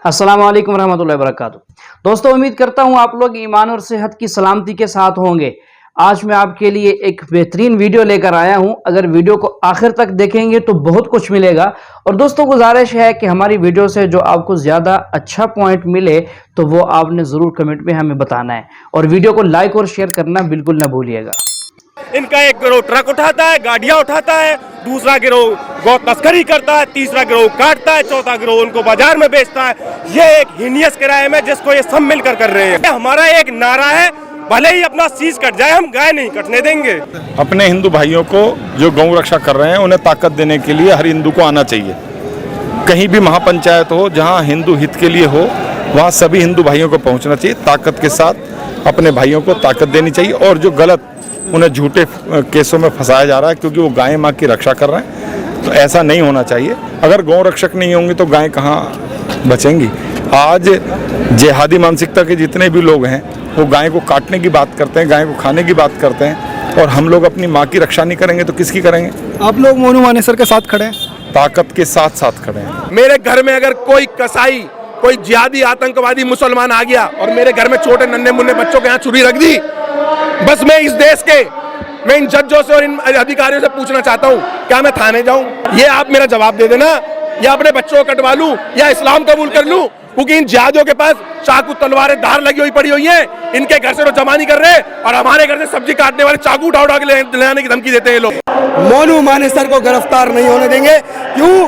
अस्सलाम वालेकुम रहमतुल्लाहि व बरकातुहू। दोस्तों, उम्मीद करता हूँ आप लोग ईमान और सेहत की सलामती के साथ होंगे। आज मैं आपके लिए एक बेहतरीन वीडियो लेकर आया हूँ। अगर वीडियो को आखिर तक देखेंगे तो बहुत कुछ मिलेगा। और दोस्तों, गुजारिश है कि हमारी वीडियो से जो आपको ज़्यादा अच्छा पॉइंट मिले तो वो आपने ज़रूर कमेंट में हमें बताना है, और वीडियो को लाइक और शेयर करना बिल्कुल ना भूलिएगा। इनका एक गिरोह ट्रक उठाता है, गाड़ियां उठाता है, दूसरा गिरोह गौ तस्करी करता है, तीसरा गिरोह काटता है, चौथा गिरोह उनको बाजार में बेचता है। ये एक हीनियस क्राइम है जिसको ये सब मिलकर कर रहे हैं। हमारा एक नारा है, भले ही अपना सीज कट जाए, हम गाय नहीं कटने देंगे। अपने हिंदू भाइयों को जो गौ रक्षा कर रहे हैं उन्हें ताकत देने के लिए हर हिंदू को आना चाहिए। कहीं भी महापंचायत हो जहां हिंदू हित के लिए हो, वहां सभी हिंदू भाइयों को पहुंचना चाहिए। ताकत के साथ अपने भाइयों को ताकत देनी चाहिए। और जो गलत उन्हें झूठे केसों में फंसाया जा रहा है क्योंकि वो गाय माँ की रक्षा कर रहे हैं, तो ऐसा नहीं होना चाहिए। अगर गौ रक्षक नहीं होंगे तो गाय कहाँ बचेंगी। आज जिहादी मानसिकता के जितने भी लोग हैं वो गाय को काटने की बात करते हैं, गाय को खाने की बात करते हैं, और हम लोग अपनी माँ की रक्षा नहीं करेंगे तो किसकी करेंगे। आप लोग मोनू मानेसर के साथ खड़े हैं, ताकत के साथ साथ खड़े हैं। मेरे घर में अगर कोई कसाई, कोई जिहादी आतंकवादी मुसलमान आ गया और मेरे घर में छोटे नन्हे मुन्ने बच्चों के यहाँ छुरी रख दी, बस मैं इस देश के इन जजों से और इन अधिकारियों से पूछना चाहता हूँ, क्या मैं थाने जाऊँ? ये आप मेरा जवाब दे देना, या अपने बच्चों को कटवा लूँ या इस्लाम कबूल कर लूँ, क्योंकि इन जिहादियों के पास चाकू तलवारें धार लगी हुई पड़ी हुई हैं। इनके घर से तो जमा नहीं कर रहे और हमारे घर से सब्जी काटने वाले चाकू उठा के ले आने की धमकी देते हैं लोग। मोनू मानेसर को गिरफ्तार नहीं होने देंगे। क्यों?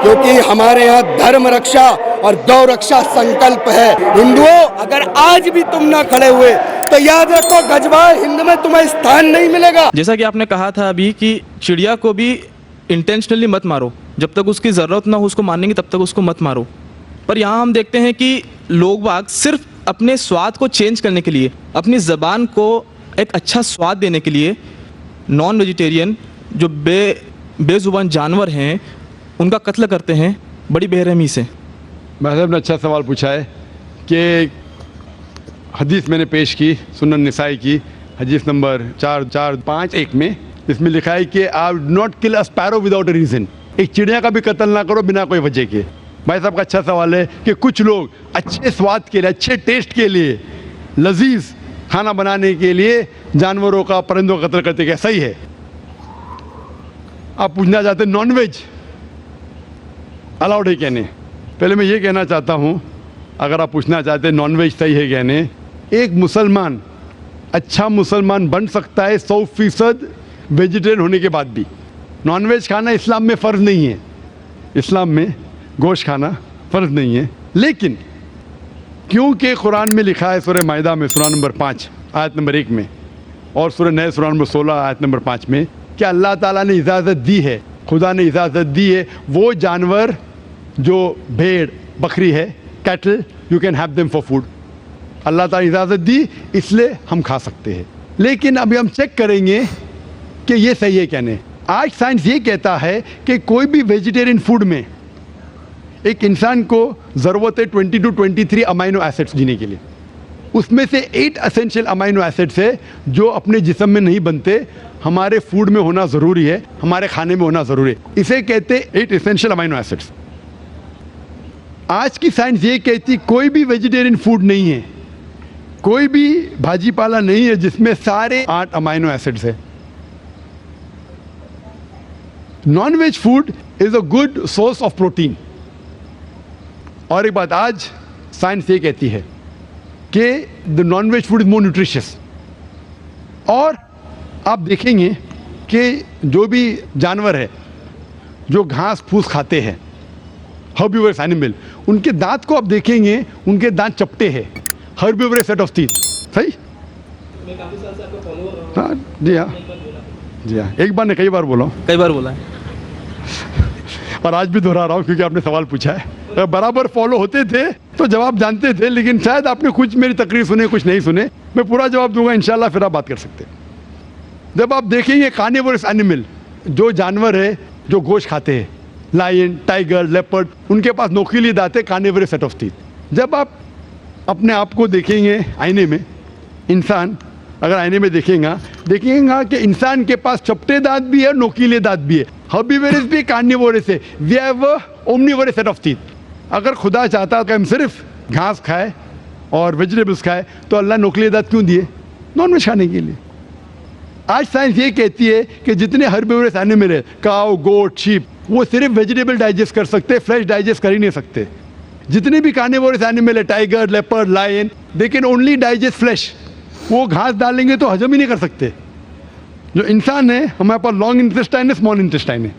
क्योंकि हमारे यहाँ धर्म रक्षा और गौ रक्षा संकल्प है। हिंदुओं, अगर आज भी तुम ना खड़े हुए तो याद रखो, गजवाल हिंद में तुम्हें स्थान नहीं मिलेगा। जैसा कि आपने कहा था अभी कि चिड़िया को भी इंटेंशनली मत मारो, जब तक उसकी ज़रूरत ना हो उसको मारने की तब तक उसको मत मारो। पर यहाँ हम देखते हैं कि लोग बाग सिर्फ अपने स्वाद को चेंज करने के लिए, अपनी ज़बान को एक अच्छा स्वाद देने के लिए नॉन वेजिटेरियन जो बेजुबान जानवर हैं उनका कत्ल करते हैं बड़ी बेरहमी से। महज़ब ने अच्छा सवाल पूछा है कि हदीस मैंने पेश की, सुनन निसाई की हदीस नंबर 4451 में, इसमें लिखा है कि आप not kill a sparrow without a reason. एक चिड़िया का भी कत्ल ना करो बिना कोई वजह के। भाई साहब का अच्छा सवाल है कि कुछ लोग अच्छे स्वाद के लिए, अच्छे टेस्ट के लिए, लजीज खाना बनाने के लिए जानवरों का, परिंदों का कत्ल करते, क्या सही है? आप पूछना चाहते नॉन वेज अलाउड है क्या नहीं? पहले मैं ये कहना चाहता हूँ, अगर आप पूछना चाहते हैं नॉन वेज सही है क्या नहीं, एक मुसलमान अच्छा मुसलमान बन सकता है 100% वेजिटेरियन होने के बाद भी। नॉन वेज खाना इस्लाम में फ़र्ज़ नहीं है, इस्लाम में गोश्त खाना फ़र्ज़ नहीं है। लेकिन क्योंकि कुरान में लिखा है सूरह माइदा में सूरा नंबर 5 आयत नंबर 1 में, और सूरह नए सूरा नंबर 16 आयत नंबर 5 में, कि अल्लाह ताला ने इजाज़त दी है, खुदा ने इजाज़त दी है, वो जानवर जो भेड़ बकरी है, cattle, you can have them for food. Allah ताला इजाज़त दी, इसलिए हम खा सकते हैं। लेकिन अभी हम चेक करेंगे कि ये सही है क्या नहीं। आज साइंस ये कहता है कि कोई भी वेजिटेरियन फूड में एक इंसान को ज़रूरत है 20 to 23 अमाइनो एसिड्स जीने के लिए। उसमें से 8 एसेंशियल अमाइनो एसिड्स है जो अपने जिस्म में नहीं बनते, हमारे फूड में होना ज़रूरी है, हमारे खाने में होना ज़रूरी है। इसे कहते हैं 8 एसेंशियल अमाइनो एसिड्स। आज की साइंस ये कहती कोई भी वेजिटेरियन फूड नहीं है, कोई भी भाजी पाला नहीं है जिसमें सारे 8 अमाइनो एसिड्स है। Non veg food is a good source of protein. और एक बात आज साइंस ये कहती है कि the non veg food is more nutritious. और आप देखेंगे कि जो भी जानवर है जो घास फूस खाते हैं, हर्बिवोरस एनिमल, उनके दांत को आप देखेंगे, उनके दांत चपटे हैं, हर्बिवोरस सेट ऑफ टीथ। सही? हाँ जी, हाँ जी, हाँ। एक बार ने कई बार बोला, कई बार बोला है और आज भी दोहरा रहा हूँ क्योंकि आपने सवाल पूछा है। अगर बराबर फॉलो होते थे तो जवाब जानते थे, लेकिन शायद आपने कुछ मेरी तकरीर सुने, कुछ नहीं सुने। मैं पूरा जवाब दूंगा इंशाल्लाह, फिर आप बात कर सकते हैं। जब आप देखेंगे कार्निवोरस एनिमल, जो जानवर है जो गोश्त खाते हैं, लायन, टाइगर, लेपर्ड, उनके पास नोकीली दांत है, कार्निवोरस सेट ऑफ टीथ। जब आप अपने आप को देखेंगे आईने में, इंसान अगर आईने में देखेंगे कि इंसान के पास चपटे दांत भी है, नोकीले दांत भी है, हर्बिवोरस भी, कार्निवोरस है। We have omnivorous set of teeth. अगर खुदा चाहता कि हम सिर्फ घास खाए और वेजिटेबल्स खाए तो अल्लाह नौकरीदात क्यों दिए? नॉनवेज खाने के लिए। आज साइंस ये कहती है कि जितने हर्बिवोरस एनिमल है, काऊ, गोट, शीप, वो सिर्फ वेजिटेबल डाइजेस्ट कर सकते, फ्लैश डाइजेस्ट कर ही नहीं सकते। जितने भी कार्निवोरस एनिमल है, tiger, leopard, lion, they can only digest flesh. वो घास डालेंगे तो हजम ही नहीं कर सकते। जो इंसान है, हमारे पास लॉन्ग इंटेस्टाइन है, स्मॉल इंटेस्टाइन है,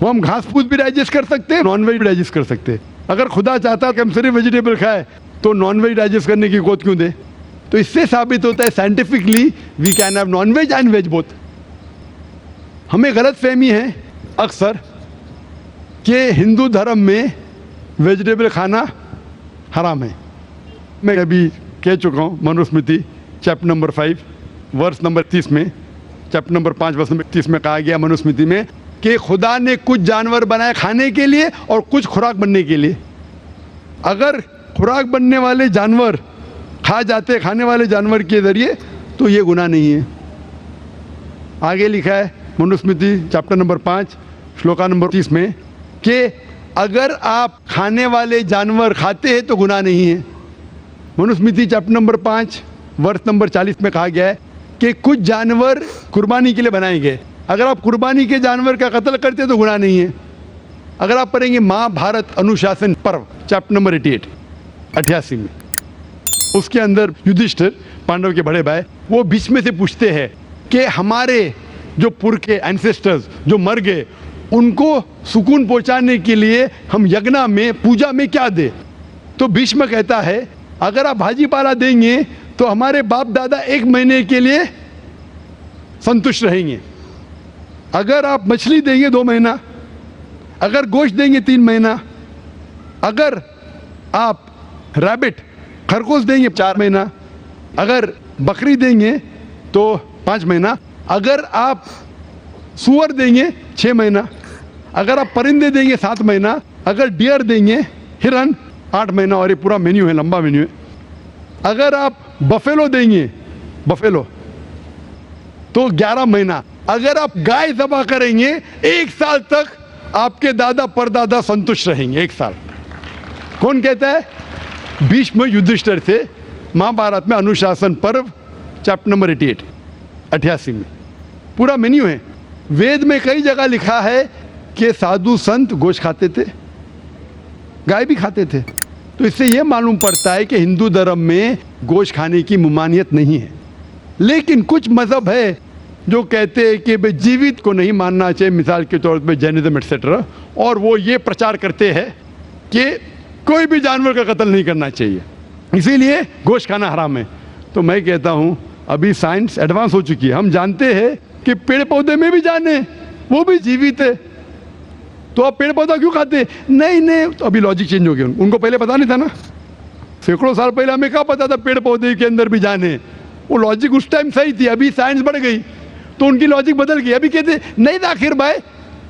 वो हम घास फूस भी डाइजेस्ट कर सकते हैं, नॉन वेज भी डाइजेस्ट कर सकते हैं। अगर खुदा चाहता कि हम सिर्फ वेजिटेबल खाए तो नॉन वेज डाइजेस्ट करने की गोद क्यों दे? तो इससे साबित होता है scientifically we can have non veg and veg both. हमें गलत फहमी है अक्सर कि हिंदू धर्म में वेजिटेबल खाना हराम है। मैं अभी कह चुका हूँ Manusmriti chapter number 5 verse number 30 में, चैप्टर नंबर 5 वर्स नंबर 30 में कहा गया मनुस्मृति में कि खुदा ने कुछ जानवर बनाए खाने के लिए और कुछ खुराक बनने के लिए। अगर खुराक बनने वाले जानवर खा जाते खाने वाले जानवर के ज़रिए तो ये गुनाह नहीं है। आगे लिखा है Manusmriti chapter number 5 shloka number 30 में कि अगर आप खाने वाले जानवर खाते हैं तो गुनाह नहीं है। मनुस्मृति चैप्टर नंबर 5 वर्ष नंबर 40 में कहा गया है कि कुछ जानवर कुर्बानी के लिए बनाए गए। अगर आप कुर्बानी के जानवर का कत्ल करते हैं तो गुनाह नहीं है। अगर आप पढ़ेंगे महाभारत अनुशासन पर्व चैप्टर नंबर 88 में, उसके अंदर युधिष्ठिर पांडव के बड़े भाई वो बीच में से पूछते हैं कि हमारे जो पुरखे एंसेस्टर्स जो मर गए उनको सुकून पहुंचाने के लिए हम यज्ञ में पूजा में क्या दें? तो भीष्म कहता है अगर आप भाजी पाला देंगे तो हमारे बाप दादा 1 महीने के लिए संतुष्ट रहेंगे। अगर आप मछली देंगे 2 महीना, अगर गोश्त देंगे 3 महीना, अगर आप रैबिट खरगोश देंगे 4 महीना, अगर बकरी देंगे तो 5 महीना, अगर आप सूअर देंगे 6 महीना, अगर आप परिंदे देंगे 7 महीना, अगर डियर देंगे हिरन 8 महीना। और ये पूरा मेन्यू है, लंबा मेन्यू है। अगर आप बफेलो देंगे बफेलो तो 11 महीना। अगर आप गाय ज़बह करेंगे 1 साल तक आपके दादा परदादा संतुष्ट रहेंगे। 1 साल। कौन कहता है? भीष्म युधिष्ठिर से महाभारत में अनुशासन पर्व चैप्टर नंबर 88 में पूरा मेन्यू है। वेद में कई जगह लिखा है कि साधु संत गोश्त खाते थे, गाय भी खाते थे। तो इससे यह मालूम पड़ता है कि हिंदू धर्म में गोश्त खाने की ममानियत नहीं है। लेकिन कुछ मज़हब है जो कहते हैं कि भाई जीवित को नहीं मानना चाहिए, मिसाल के तौर पर जैनिज्म एटसेट्रा, और वो ये प्रचार करते हैं कि कोई भी जानवर का कत्ल नहीं करना चाहिए, इसीलिए गोश्त खाना हराम है। तो मैं कहता हूँ अभी साइंस एडवांस हो चुकी है, हम जानते हैं कि पेड़ पौधे में भी जान है, वो भी जीवित है, तो आप पेड़ पौधा क्यों खाते? नहीं, तो अभी लॉजिक चेंज हो गया। उनको पहले पता नहीं था ना, सैकड़ों साल पहले हमें क्या पता था पेड़ पौधे के अंदर भी जान है। वो लॉजिक उस टाइम सही थी, अभी साइंस बढ़ गई तो उनकी लॉजिक बदल गई। अभी कहते नहीं आखिर भाई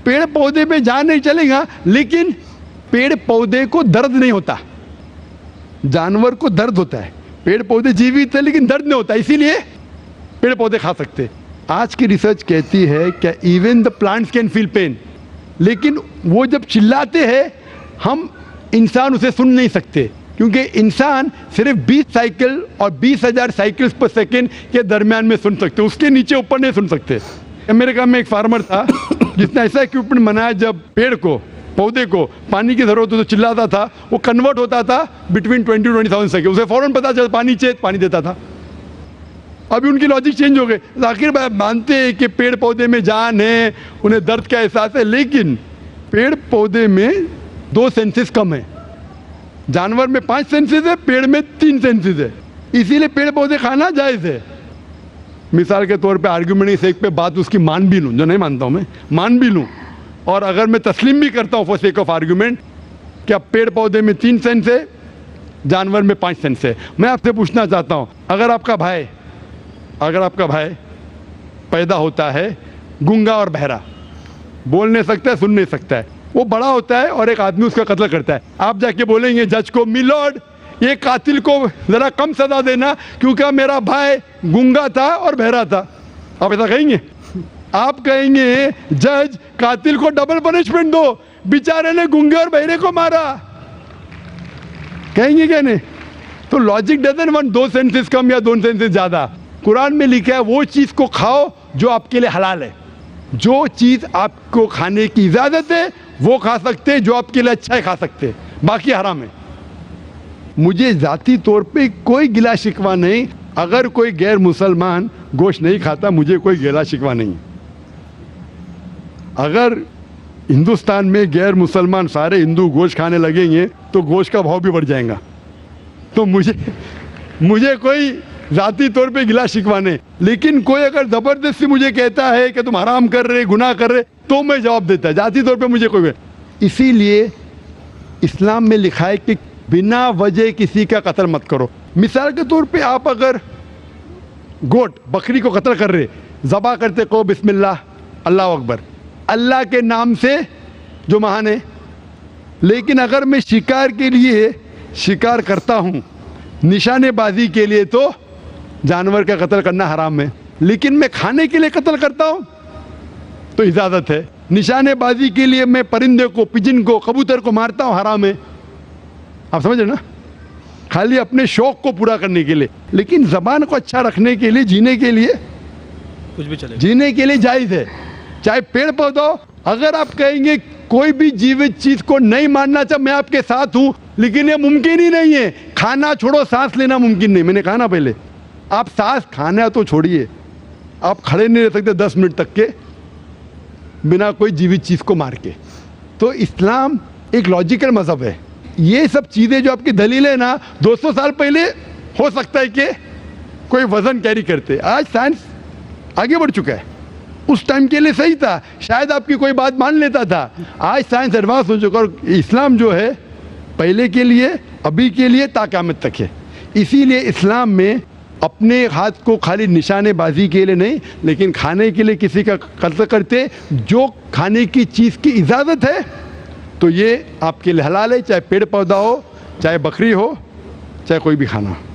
पेड़ पौधे पे जान नहीं चलेगा, लेकिन पेड़ पौधे को दर्द नहीं होता, जानवर को दर्द होता है। पेड़ पौधे जीवित है लेकिन दर्द नहीं होता, इसीलिए पेड़ पौधे खा सकते। आज की रिसर्च कहती है कि even the plants can feel pain, लेकिन वो जब चिल्लाते हैं हम इंसान उसे सुन नहीं सकते, क्योंकि इंसान सिर्फ 20 साइकिल और 20,000 साइकिल्स पर सेकेंड के दरमियान में सुन सकते, उसके नीचे ऊपर नहीं सुन सकते। अमेरिका में एक फार्मर था जिसने ऐसा इक्विपमेंट बनाया, जब पेड़ को पौधे को पानी की जरूरत हो तो चिल्लाता था, वो कन्वर्ट होता था बिटवीन 20 to 20,000 सेकेंड, उसे फौरन पता चल पानी चाहिए, पानी देता था। अभी उनकी लॉजिक चेंज हो गई। आखिर भाई मानते हैं कि पेड़ पौधे में जान है, उन्हें दर्द का एहसास है, लेकिन पेड़ पौधे में 2 सेंसेस कम है, जानवर में 5 सेंसेस है, पेड़ में 3 सेंसेस है, इसीलिए पेड़ पौधे खाना जायज़ है। मिसाल के तौर पे आर्ग्यूमेंट से एक पे बात उसकी मान भी लूँ, जो नहीं मानता हूँ मैं, मान भी लूँ, और अगर मैं तस्लीम भी करता हूँ फॉर सेक ऑफ आर्ग्यूमेंट कि अब पेड़ पौधे में 3 सेंस है, जानवर में 5 सेंस है। मैं आपसे पूछना चाहता हूँ, अगर आपका भाई पैदा होता है गूंगा और बहरा, बोल नहीं सकता है, सुन नहीं सकता है, वो बड़ा होता है और एक आदमी उसका कत्ल करता है, आप जाके बोलेंगे जज को, मिलॉर्ड ये कातिल को ज़रा कम सज़ा देना क्योंकि मेरा भाई गूंगा था और बहरा था, आप ऐसा कहेंगे? आप कहेंगे जज कातिल को डबल पनिशमेंट दो, बेचारे ने गूंगे और बहरे को मारा, कहेंगे क्या नहीं? तो लॉजिक डजंट वांट 2 सेंसेस कम या 2 सेंसेस ज़्यादा। कुरान में लिखा है वो चीज़ को खाओ जो आपके लिए हलाल है। जो चीज़ आपको खाने की इजाज़त है वो खा सकते हैं, जो आपके लिए अच्छा है खा सकते हैं, बाकी हराम है। मुझे ज़ाती तौर पे कोई गिला शिकवा नहीं, अगर कोई गैर मुसलमान गोश्त नहीं खाता मुझे कोई गिला शिकवा नहीं। अगर हिंदुस्तान में गैर मुसलमान सारे हिंदू गोश्त खाने लगेंगे तो गोश्त का भाव भी बढ़ जाएगा। तो मुझे कोई ज़ाती तौर पे गिला शिकवा नहीं, लेकिन कोई अगर ज़बरदस्ती मुझे कहता है कि तुम हराम कर रहे, गुनाह कर रहे, तो मैं जवाब देता है। ज़ाती तौर पे मुझे कोई, इसीलिए इस्लाम में लिखा है कि बिना वजह किसी का कत्ल मत करो। मिसाल के तौर पे आप अगर गोट बकरी को कत्ल कर रहे, ज़बा करते कहो बिस्मिल्लाह अल्लाह अकबर, अल्लाह के नाम से जो महान है। लेकिन अगर मैं शिकार के लिए शिकार करता हूँ, निशानेबाजी के लिए, तो जानवर का कत्ल करना हराम है। लेकिन मैं खाने के लिए कत्ल करता हूँ तो इजाज़त है। निशानेबाजी के लिए मैं परिंदे को, पिजन को, कबूतर को मारता हूँ, हराम है। आप समझ रहे ना? खाली अपने शौक को पूरा करने के लिए। लेकिन ज़बान को अच्छा रखने के लिए, जीने के लिए, कुछ भी चलेगा, जीने के लिए जायज़ है। चाहे पेड़ पौधा, अगर आप कहेंगे कोई भी जीवित चीज़ को नहीं मानना चाहिए, मैं आपके साथ हूँ, लेकिन ये मुमकिन ही नहीं है। खाना छोड़ो, सांस लेना मुमकिन नहीं। मैंने कहा ना पहले, आप सांस खाना तो छोड़िए, आप खड़े नहीं रह सकते 10 मिनट तक के बिना कोई जीवित चीज़ को मार के। तो इस्लाम एक लॉजिकल मज़हब है। ये सब चीज़ें जो आपकी दलील है ना, 200 साल पहले हो सकता है कि कोई वज़न कैरी करते। आज साइंस आगे बढ़ चुका है, उस टाइम के लिए सही था, शायद आपकी कोई बात मान लेता था। आज साइंस एडवांस हो चुका और इस्लाम जो है पहले के लिए, अभी के लिए, ता क़यामत तक है। इसीलिए इस्लाम में अपने हाथ को खाली निशानेबाजी के लिए नहीं, लेकिन खाने के लिए किसी का कत्ल करते, जो खाने की चीज़ की इजाज़त है तो ये आपके लिए हलाल है, चाहे पेड़ पौधा हो, चाहे बकरी हो, चाहे कोई भी खाना हो।